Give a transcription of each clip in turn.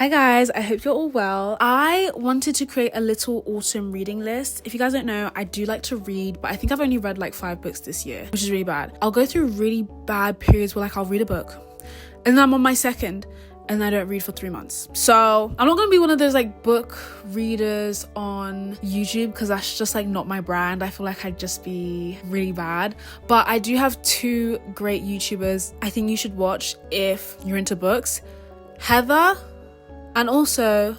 Hi guys, I hope you're all well. I wanted to create a little autumn reading list. If you guys don't know, I do like to read, but I think I've only read like 5 books this year, which is really bad. I'll go through really bad periods where like I'll read a book and then I'm on my second and I don't read for 3 months. So I'm not gonna be one of those like book readers on YouTube because that's just like not my brand. I feel like I'd just be really bad. But I do have 2 great YouTubers I think you should watch if you're into books. Heather and also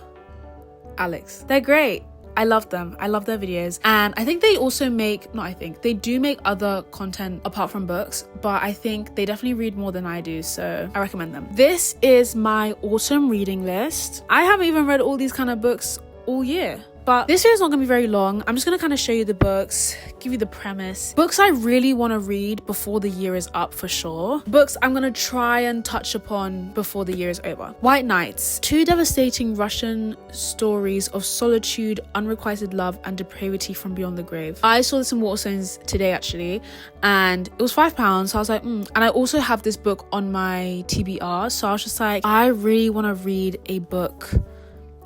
Alex. They're great. I love them. I love their videos. And I think they also they do make other content apart from books, but I think they definitely read more than I do, so I recommend them. This is my autumn reading list. I haven't even read all these kind of books all year. But this video is not going to be very long. I'm just going to kind of show you the books, give you the premise. Books I really want to read before the year is up for sure. Books I'm going to try and touch upon before the year is over. White Nights. 2 devastating Russian stories of solitude, unrequited love, and depravity from beyond the grave. I saw this in Waterstones today actually, and it was £5. So I was like, And I also have this book on my TBR. So I was just like, I really want to read a book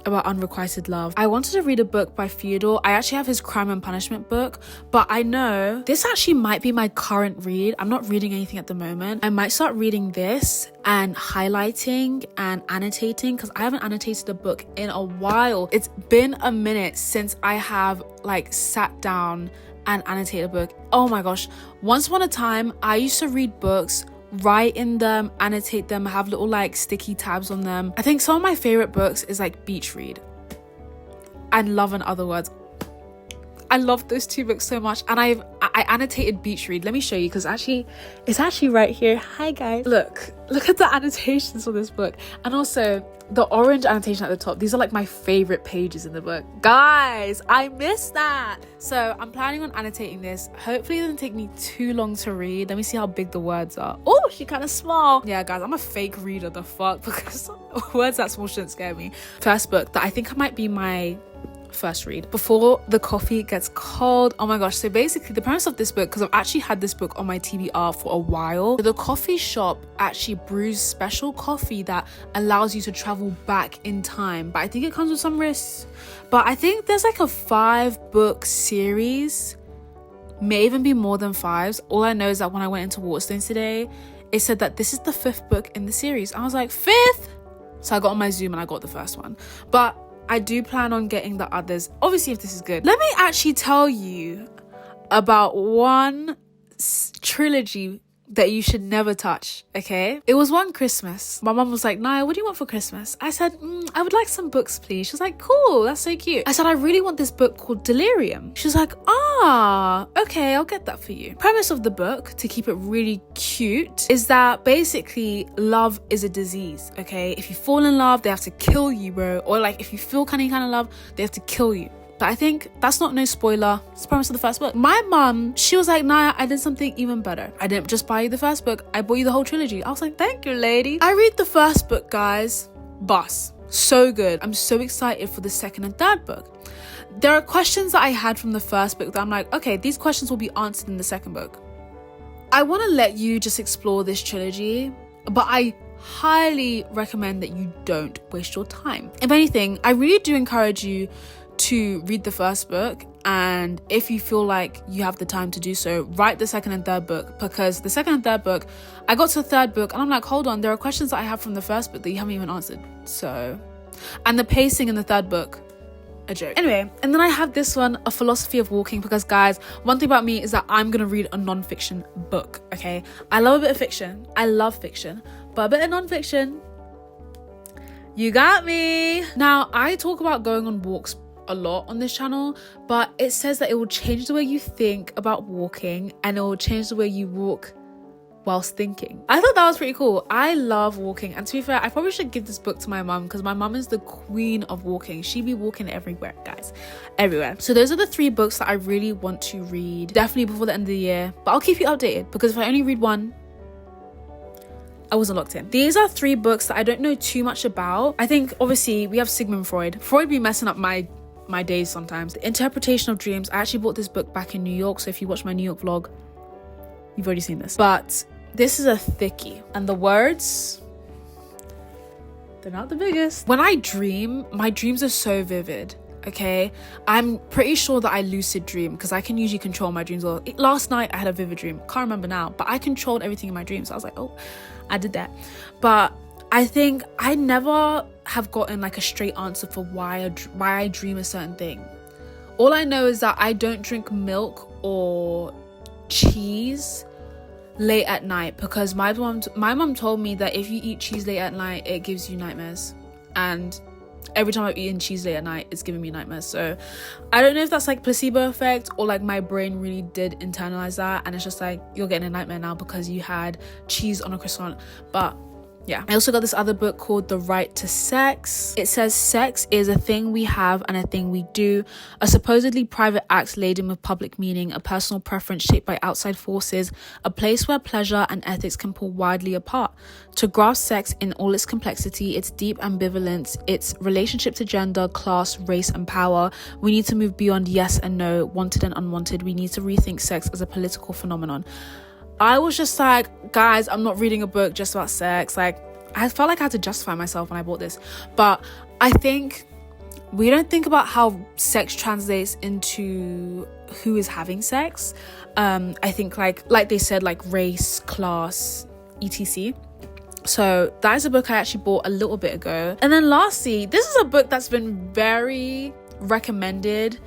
about unrequited love. I wanted to read a book by Fyodor. I actually have his Crime and Punishment book, but I know this actually might be my current read. I'm not reading anything at the moment. I might start reading this and highlighting and annotating because I haven't annotated a book in a while. It's been a minute since I have like sat down and annotated a book. Oh my gosh. Once upon a time, I used to read books, write in them, annotate them, have little like sticky tabs on them. I think some of my favorite books is like Beach Read and Love and Other Words. I love those 2 books so much, and I annotated Beach Read. Let me show you because it's actually right here. Hi guys, look at the annotations for this book, and also the orange annotation at the top. These are like my favorite pages in the book. Guys, I missed that. So I'm planning on annotating this. Hopefully it doesn't take me too long to read. Let me see how big the words are. Oh, she kind of small. Yeah, guys, I'm a fake reader, the fuck, because words that small shouldn't scare me. First book that I think might be my first read, Before the Coffee Gets Cold. Oh my gosh. So basically the premise of this book, because I've actually had this book on my TBR for a while, the coffee shop actually brews special coffee that allows you to travel back in time, but I think it comes with some risks. But I think there's like a 5-book series, may even be more than 5s. All I know is that when I went into Waterstones today, it said that this is the 5th book in the series. I was like, 5th? So I got on my Zoom and I got the first one, but I do plan on getting the others, obviously, if this is good. Let me actually tell you about one trilogy that you should never touch, okay? It was one Christmas. My mum was like, Naya, what do you want for Christmas? I said, I would like some books, please. She was like, cool, that's so cute. I said, I really want this book called Delirium. She was like, okay, I'll get that for you. Premise of the book, to keep it really cute, is that basically love is a disease, okay? If you fall in love, they have to kill you, bro. Or like if you feel kind of love, they have to kill you. But I think that's not no spoiler. It's the premise of the first book. My mum, she was like, Naya, I did something even better. I didn't just buy you the first book, I bought you the whole trilogy. I was like, thank you, lady. I read the first book, guys. Boss. So good. I'm so excited for the 2nd and 3rd book. There are questions that I had from the first book that I'm like, okay, these questions will be answered in the 2nd book. I want to let you just explore this trilogy, but I highly recommend that you don't waste your time. If anything, I really do encourage you to read the first book, and if you feel like you have the time to do so, write the 2nd and 3rd book, because the 2nd and 3rd book, I got to the 3rd book and I'm like, hold on, there are questions that I have from the first book that you haven't even answered. So, and the pacing in the 3rd book, a joke. Anyway, and then I have this one, A Philosophy of Walking, because guys, one thing about me is that I'm gonna read a non-fiction book, okay? I love a bit of fiction, I love fiction, but a bit of non-fiction, you got me. Now, I talk about going on walks a lot on this channel, but it says that it will change the way you think about walking, and it will change the way you walk whilst thinking. I thought that was pretty cool. I love walking, and to be fair, I probably should give this book to my mum, because my mum is the queen of walking. She be walking everywhere, guys, everywhere. So those are the 3 books that I really want to read, definitely before the end of the year, but I'll keep you updated, because if I only read one, I wasn't locked in. These are 3 books that I don't know too much about. I think obviously we have Sigmund Freud. Freud be messing up my days sometimes. The Interpretation of Dreams. I actually bought this book back in New York, so if you watch my New York vlog, you've already seen this. But this is a thickie, and the words, they're not the biggest. When I dream, my dreams are so vivid. Okay, I'm pretty sure that I lucid dream because I can usually control my dreams. Well, last night I had a vivid dream, can't remember now, but I controlled everything in my dreams. So I was like, oh, I did that. But I think I never have gotten like a straight answer for why I dream a certain thing. All I know is that I don't drink milk or cheese late at night because my mom told me that if you eat cheese late at night, it gives you nightmares. And every time I've eaten cheese late at night, it's giving me nightmares. So I don't know if that's like placebo effect or like my brain really did internalize that and it's just like you're getting a nightmare now because you had cheese on a croissant. But yeah, I also got this other book called The Right to Sex. It says sex is a thing we have and a thing we do, a supposedly private act laden with public meaning, a personal preference shaped by outside forces, a place where pleasure and ethics can pull widely apart. To grasp sex in all its complexity, its deep ambivalence, its relationship to gender, class, race, and power, we need to move beyond yes and no, wanted and unwanted. We need to rethink sex as a political phenomenon. I was just like, guys, I'm not reading a book just about sex. Like, I felt like I had to justify myself when I bought this. But I think we don't think about how sex translates into who is having sex. I think like they said, like race, class, etc. So that is a book I actually bought a little bit ago. And then lastly, this is a book that's been very recommended.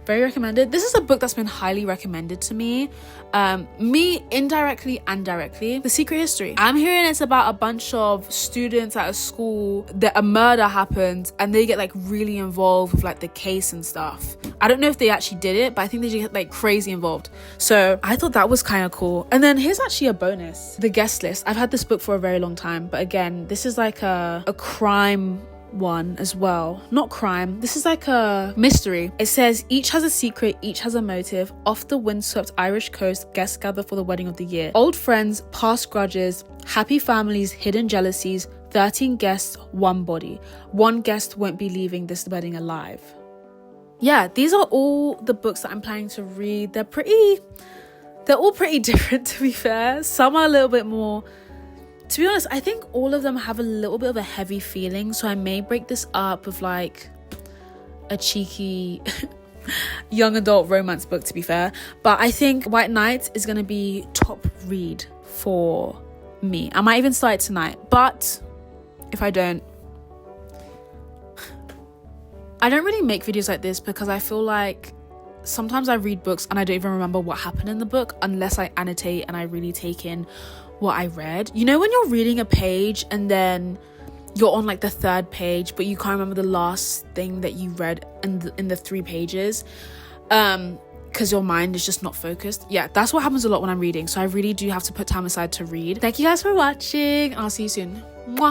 This is a book that's been highly recommended to me indirectly and directly. The Secret History. I'm hearing it's about a bunch of students at a school that a murder happens and they get like really involved with like the case and stuff. I don't know if they actually did it, but I think they get like crazy involved. So I thought that was kind of cool. And then here's actually a bonus. The Guest List. I've had this book for a very long time, but again, this is like a crime one as well. Not crime, this is like a mystery. It says each has a secret, each has a motive. Off the windswept Irish coast, guests gather for the wedding of the year. Old friends, past grudges, happy families, hidden jealousies. 13 guests, one body. One guest won't be leaving this wedding alive. Yeah, these are all the books that I'm planning to read. They're all pretty different, to be fair. Some are a little bit more, to be honest, I think all of them have a little bit of a heavy feeling, so I may break this up with like a cheeky young adult romance book, to be fair. But I think White Knight is going to be top read for me. I might even start it tonight, but if I don't really make videos like this because I feel like sometimes I read books and I don't even remember what happened in the book unless I annotate and I really take in what I read. You know when you're reading a page and then you're on like the third page but you can't remember the last thing that you read in the 3 pages because your mind is just not focused? Yeah, that's what happens a lot when I'm reading, so I really do have to put time aside to read. Thank you guys for watching and I'll see you soon. Mwah.